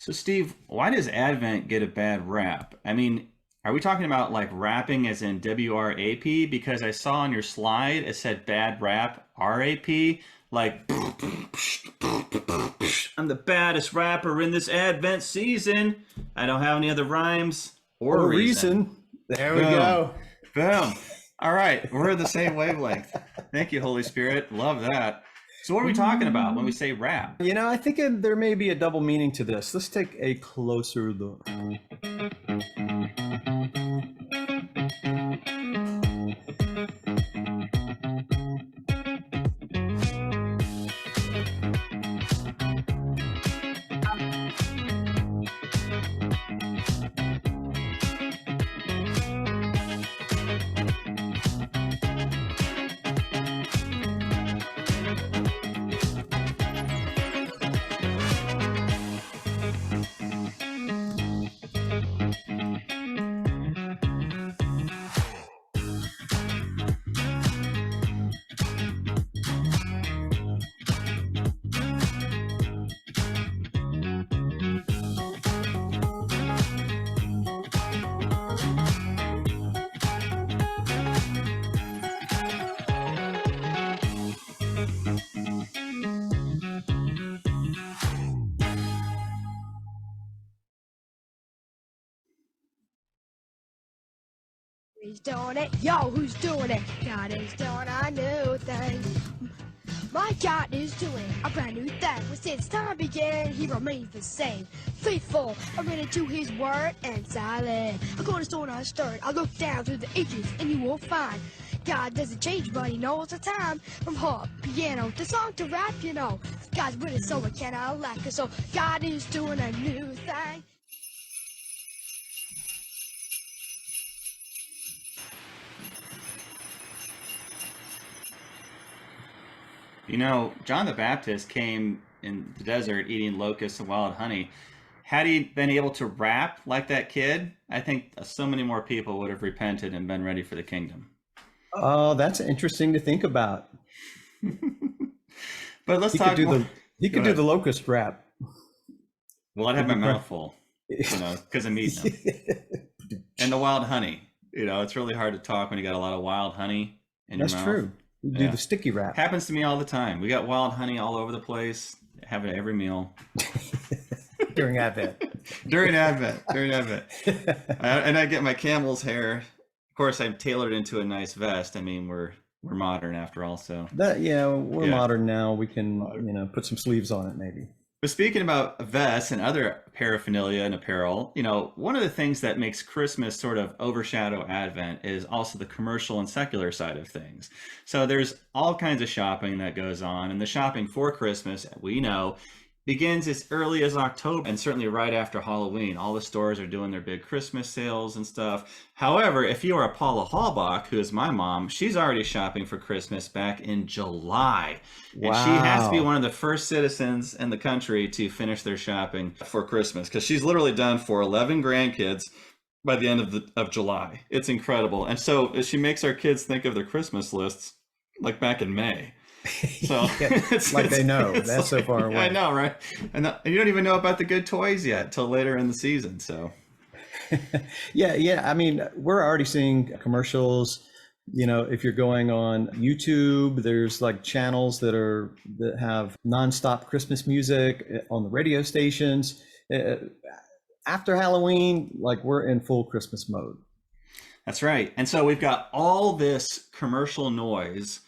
So, Steve, why does Advent get a bad rap? I mean, are we talking about like rapping as in WRAP? Because I saw on your slide it said bad rap, RAP. Like, I'm the baddest rapper in this Advent season. I don't have any other rhymes or Or reason. reason. There we Boom. go. Boom. All right. We're the same wavelength. Thank you, Holy Spirit. Love that. So, what are we talking about when we say rap? I think there may be a double meaning to this. Let's take a closer look. Who's doing it? Yo, who's doing it? God is doing a new thing. My God is doing a brand new thing. Well, since time began, he remains the same. Faithful, I ran into his word and silent. I go to stone unstirred. I look down through the ages and you will find God doesn't change, but he knows the time. From harp, piano, to song to rap, you know. God's with it, so I cannot lack it. So God is doing a new thing. You know, John the Baptist came in the desert eating locusts and wild honey. Had he been able to rap like that kid, I think so many more people would have repented and been ready for the kingdom. Oh, that's interesting to think about. But let's He talk could do more. the he Go could do ahead. the locust rap. Well, I'd have my mouth full, because I'm eating them. And the wild honey. It's really hard to talk when you got a lot of wild honey in your That's mouth. true. You do Yeah. the sticky rap. Happens to me all the time. We got wild honey all over the place. Have it every meal. During Advent. During Advent. During Advent. And I get my camel's hair. Of course, I'm tailored into a nice vest. I mean, we're modern after all, so We're yeah. modern now. We can, put some sleeves on it maybe. But speaking about vests and other paraphernalia and apparel, one of the things that makes Christmas sort of overshadow Advent is also the commercial and secular side of things. So there's all kinds of shopping that goes on, and the shopping for Christmas, we know, begins as early as October and certainly right after Halloween. All the stores are doing their big Christmas sales and stuff. However, if you are a Paula Hallbach, who is my mom, she's already shopping for Christmas back in July. And she has to be Wow. one of the first citizens in the country to finish their shopping for Christmas, because she's literally done for 11 grandkids by the end of July. It's incredible. And so she makes our kids think of their Christmas lists like back in May. So Yeah, like they know. That's so far away. I know, right? And you don't even know about the good toys yet till later in the season. So Yeah. I mean, we're already seeing commercials. If you're going on YouTube, there's like channels that have nonstop Christmas music on the radio stations. Uh, After Halloween, like we're in full Christmas mode. that's right. And so we've got all this commercial noise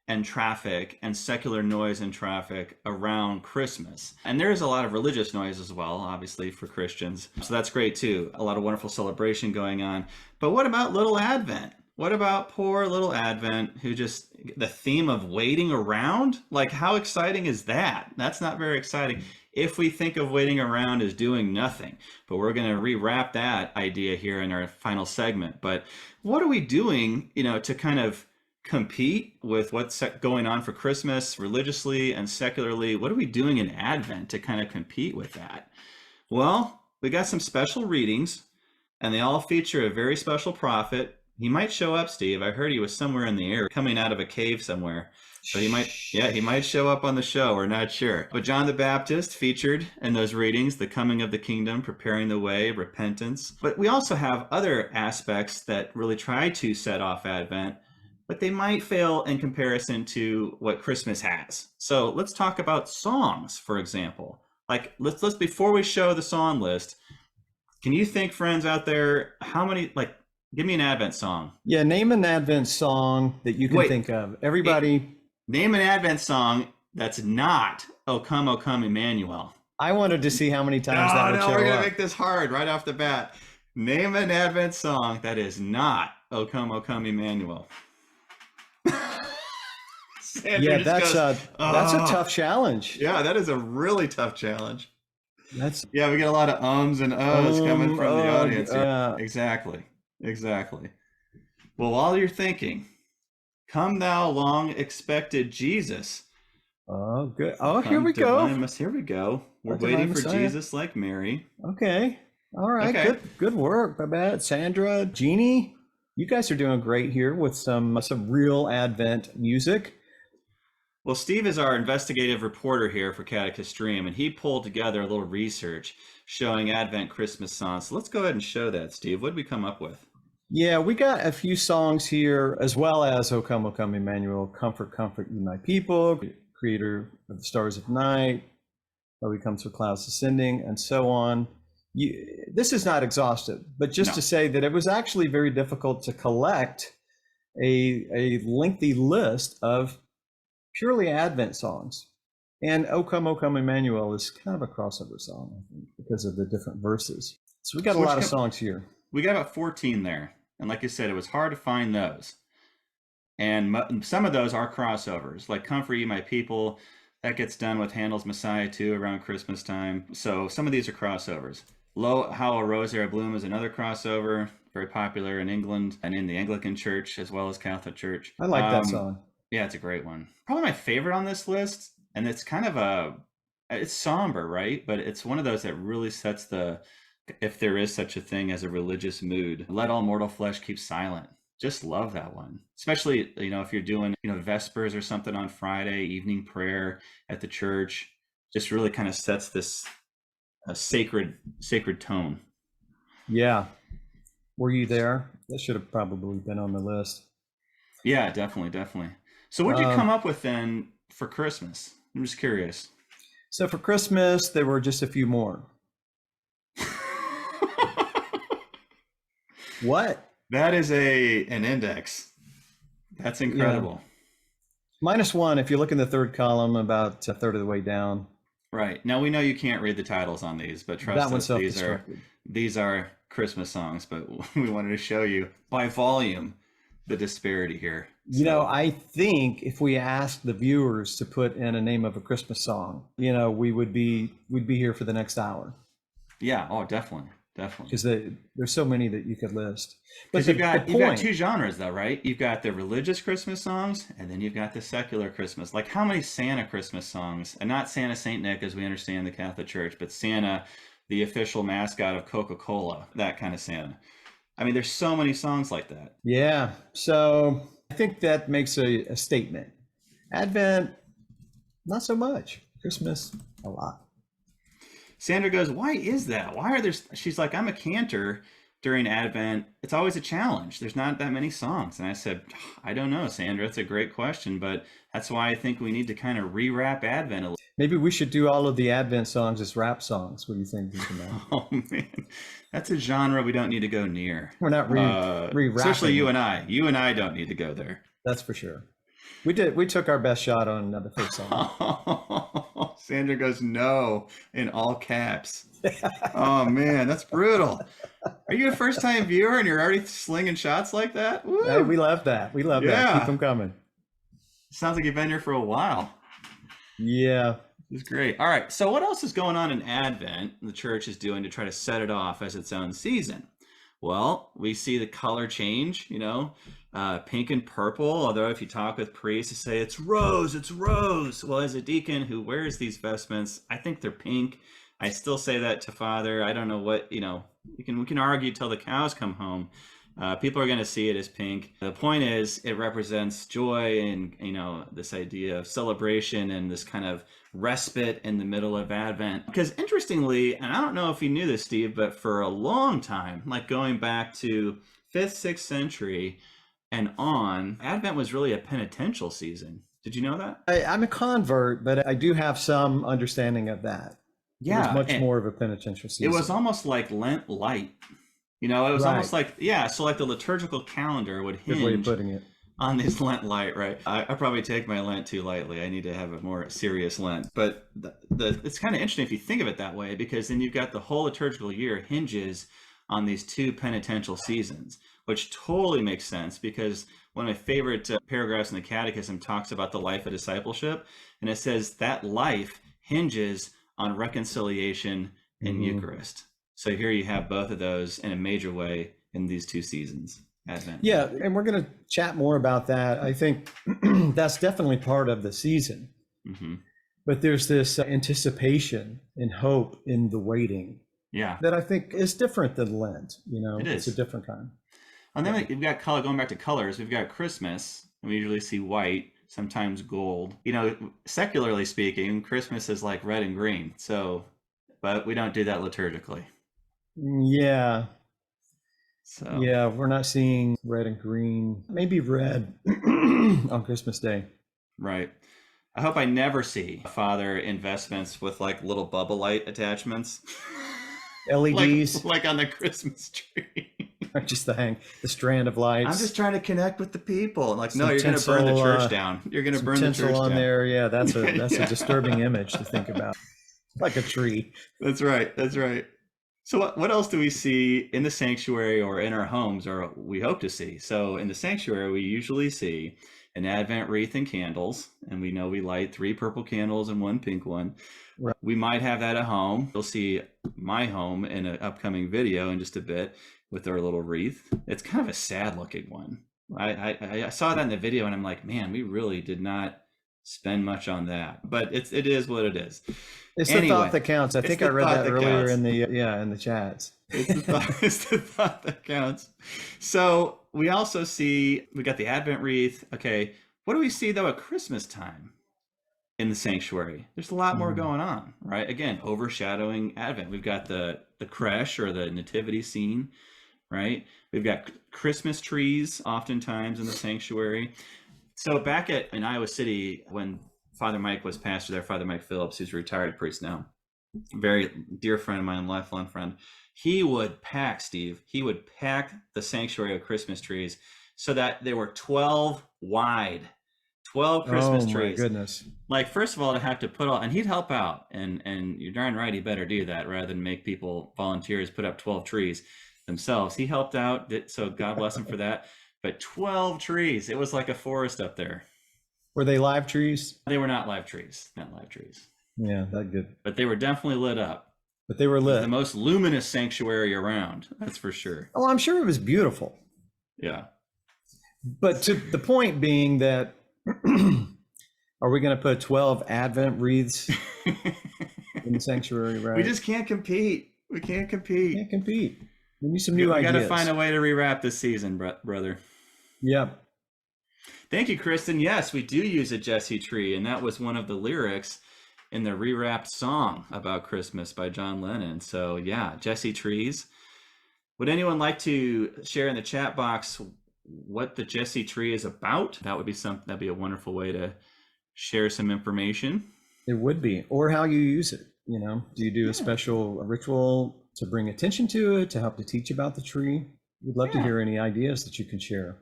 and traffic and secular noise and traffic around Christmas. And there is a lot of religious noise as well, obviously, for Christians. So that's great too. A lot of wonderful celebration going on. But what about little Advent? What about poor little Advent who just, the theme of waiting around? Like, how exciting is that? That's not very exciting if we think of waiting around as doing nothing. But we're going to rewrap that idea here in our final segment. But what are we doing, to kind of compete with what's going on for Christmas religiously and secularly? What are we doing in Advent to kind of compete with that? Well, we got some special readings, and they all feature a very special prophet. He might show up, Steve. I heard he was somewhere in the air, coming out of a cave somewhere. So he might show up on the show. We're not sure. But John the Baptist featured in those readings, the coming of the kingdom, preparing the way, repentance. But we also have other aspects that really try to set off Advent, but they might fail in comparison to what Christmas has. So let's talk about songs, for example. Like let's before we show the song list, can you think, friends out there, how many, like, give me an Advent song. Yeah, name an Advent song that you can think of. Everybody. Name an Advent song that's not O Come, Emmanuel. I wanted to see how many times that would show up. We're going to make this hard right off the bat. Name an Advent song that is not O Come, Emmanuel. Yeah, that's a tough challenge. Yeah, that is a really tough challenge. We get a lot of ums and uhs coming from the audience. Exactly. Well, while you're thinking, come thou long expected Jesus. Oh, good. Oh, here we go. Here we go. We're waiting for Jesus like Mary. Okay. All right. Okay. Good work, Babette, Sandra, Jeannie. You guys are doing great here with some real Advent music. Well, Steve is our investigative reporter here for Catechist Stream, and he pulled together a little research showing Advent Christmas songs. So let's go ahead and show that, Steve. What did we come up with? Yeah, we got a few songs here, as well as O Come, Emmanuel, Comfort, Comfort You My People, Creator of the Stars of Night, Though He Comes with Clouds Descending, and so on. This is not exhaustive, but just to say that it was actually very difficult to collect a lengthy list of purely Advent songs. And O Come, Emmanuel is kind of a crossover song, I think, because of the different verses. So we got a lot of songs here. We got about 14 there. And like I said, it was hard to find those. And some of those are crossovers, like Comfort Ye My People. That gets done with Handel's Messiah too around Christmas time. So some of these are crossovers. Lo, How a Rose Ere Bloom is another crossover, very popular in England and in the Anglican Church as well as Catholic Church. I like that song. Yeah, it's a great one. Probably my favorite on this list. And it's kind of it's somber, right? But it's one of those that really sets the, if there is such a thing as a religious mood. Let All Mortal Flesh Keep Silent. Just love that one. Especially, if you're doing, Vespers or something on Friday, evening prayer at the church, just really kind of sets this sacred tone. Yeah. Were you there? That should have probably been on the list. Yeah, definitely. So what did you come up with then for Christmas? I'm just curious. So for Christmas, there were just a few more. What? That is an index. That's incredible. Yeah. -1 if you look in the third column, about a third of the way down. Right. Now we know you can't read the titles on these, but trust us, these are Christmas songs, but we wanted to show you by volume the disparity here. I think if we asked the viewers to put in a name of a Christmas song, we'd be here for the next hour. Yeah. Oh, definitely. Because there's so many that you could list. But you've got two genres though, right? You've got the religious Christmas songs, and then you've got the secular Christmas. Like how many Santa Christmas songs, and not Santa Saint Nick as we understand the Catholic Church, but Santa, the official mascot of Coca-Cola, that kind of Santa. I mean, there's so many songs like that. Yeah. So I think that makes a statement. Advent, not so much. Christmas, a lot. Sandra goes, why is that? Why are there? She's like, I'm a cantor during Advent. It's always a challenge. There's not that many songs. And I said, I don't know, Sandra. It's a great question, but that's why I think we need to kind of rewrap Advent a little. Maybe we should do all of the Advent songs as rap songs. What do you think, Deacon Matt? Oh, man. That's a genre we don't need to go near. We're not rewrapping. Especially you and I. You and I don't need to go there. That's for sure. We took our best shot on the first song. Sandra goes, no, in all caps. Oh, man, that's brutal. Are you a first-time viewer and you're already slinging shots like that? Woo! Hey, we love that. We love that. Keep them coming. Sounds like you've been here for a while. Yeah. It's great. All right, so what else is going on in Advent the church is doing to try to set it off as its own season? Well, we see the color change, pink and purple, although if you talk with priests, they say it's rose. Well, as a deacon who wears these vestments, I think they're pink. I still say that to Father. I don't know what, we can argue till the cows come home. People are going to see it as pink. The point is, it represents joy and, this idea of celebration and this kind of respite in the middle of Advent. Because interestingly, and I don't know if you knew this, Steve, but for a long time, like going back to 5th, 6th century and on, Advent was really a penitential season. Did you know that? I'm a convert, but I do have some understanding of that. It was much more of a penitential season. It was almost like Lent light. It was almost like, so like the liturgical calendar would hinge Good way of putting it. on this Lent light, right? I probably take my Lent too lightly. I need to have a more serious Lent. But it's kind of interesting if you think of it that way, because then you've got the whole liturgical year hinges on these two penitential seasons, which totally makes sense, because one of my favorite paragraphs in the Catechism talks about the life of discipleship, and it says that life hinges on reconciliation in Eucharist. So here you have both of those in a major way in these two seasons, Advent. Yeah, and we're going to chat more about that. I think that's definitely part of the season. Mm-hmm. But there's this anticipation and hope in the waiting. Yeah. That I think is different than Lent. It is. It's a different kind. And then we've got color, going back to colors, we've got Christmas, and we usually see white, sometimes gold. Secularly speaking, Christmas is like red and green. But we don't do that liturgically. Yeah. So yeah, we're not seeing red and green. Maybe red on Christmas Day. Right. I hope I never see Father investments with like little bubble light attachments. LEDs. like on the Christmas tree. Just the strand of lights. I'm just trying to connect with the people. Like, Some no, you're going to burn the church down. You're going to burn the church on down. there. Yeah, that's a disturbing image to think about. Like a tree. That's right. So what else do we see in the sanctuary or in our homes, or we hope to see? So in the sanctuary, we usually see an Advent wreath and candles, and we know we light 3 purple candles and 1 pink one. Right. We might have that at home. You'll see my home in an upcoming video in just a bit with our little wreath. It's kind of a sad looking one. I saw that in the video and I'm like, man, we really did not spend much on that, but it is what it is. It's the thought that counts. I think I read that earlier counts. in the chats. It's the thought that counts. So we got the Advent wreath. Okay, what do we see though at Christmas time in the sanctuary? There's a lot more going on, right? Again, overshadowing Advent. We've got the creche or the nativity scene, right? We've got Christmas trees oftentimes in the sanctuary. So back in Iowa City, when Father Mike was pastor there, Father Mike Phillips, who's a retired priest now, very dear friend of mine, lifelong friend, he would pack the sanctuary with Christmas trees so that there were 12 wide, 12 Christmas trees. Oh my goodness. Like, first of all, to have to put all, and he'd help out, and you're darn right, he better do that rather than make people, volunteers, put up 12 trees themselves. He helped out, so God bless him for that. But 12 trees, it was like a forest up there. Were they live trees? They were not live trees. Yeah, that good. But they were definitely lit up. But they were lit. The most luminous sanctuary around, that's for sure. Oh, I'm sure it was beautiful. Yeah. But to the point being that, are we going to put 12 Advent wreaths in the sanctuary, right? We just can't compete. We can't compete. Can't compete. We need some new ideas. We got to find a way to rewrap this season, brother. Yep. Thank you, Kristen. Yes, we do use a Jesse tree, and that was one of the lyrics in the rewrapped song about Christmas by John Lennon. So yeah, Jesse trees. Would anyone like to share in the chat box what the Jesse tree is about? That'd be a wonderful way to share some information. It would be, or how you use it. Do you do a special ritual to bring attention to it, to help to teach about the tree? We'd love to hear any ideas that you can share.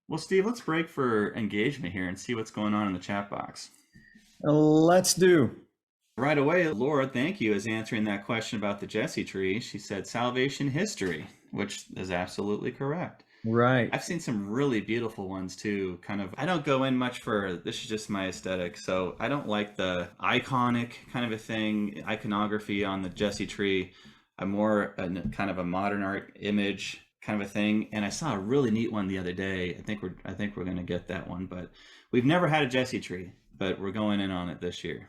Well, Steve, let's break for engagement here and see what's going on in the chat box. Let's do. Right away, Laura, thank you, is answering that question about the Jesse tree. She said salvation history, which is absolutely correct. Right. I've seen some really beautiful ones too. I don't go in much this is just my aesthetic. So I don't like the iconic kind of a thing, iconography on the Jesse tree. I'm more kind of a modern art image kind of a thing. And I saw a really neat one the other day. I think we're going to get that one, but we've never had a Jesse tree, but we're going in on it this year.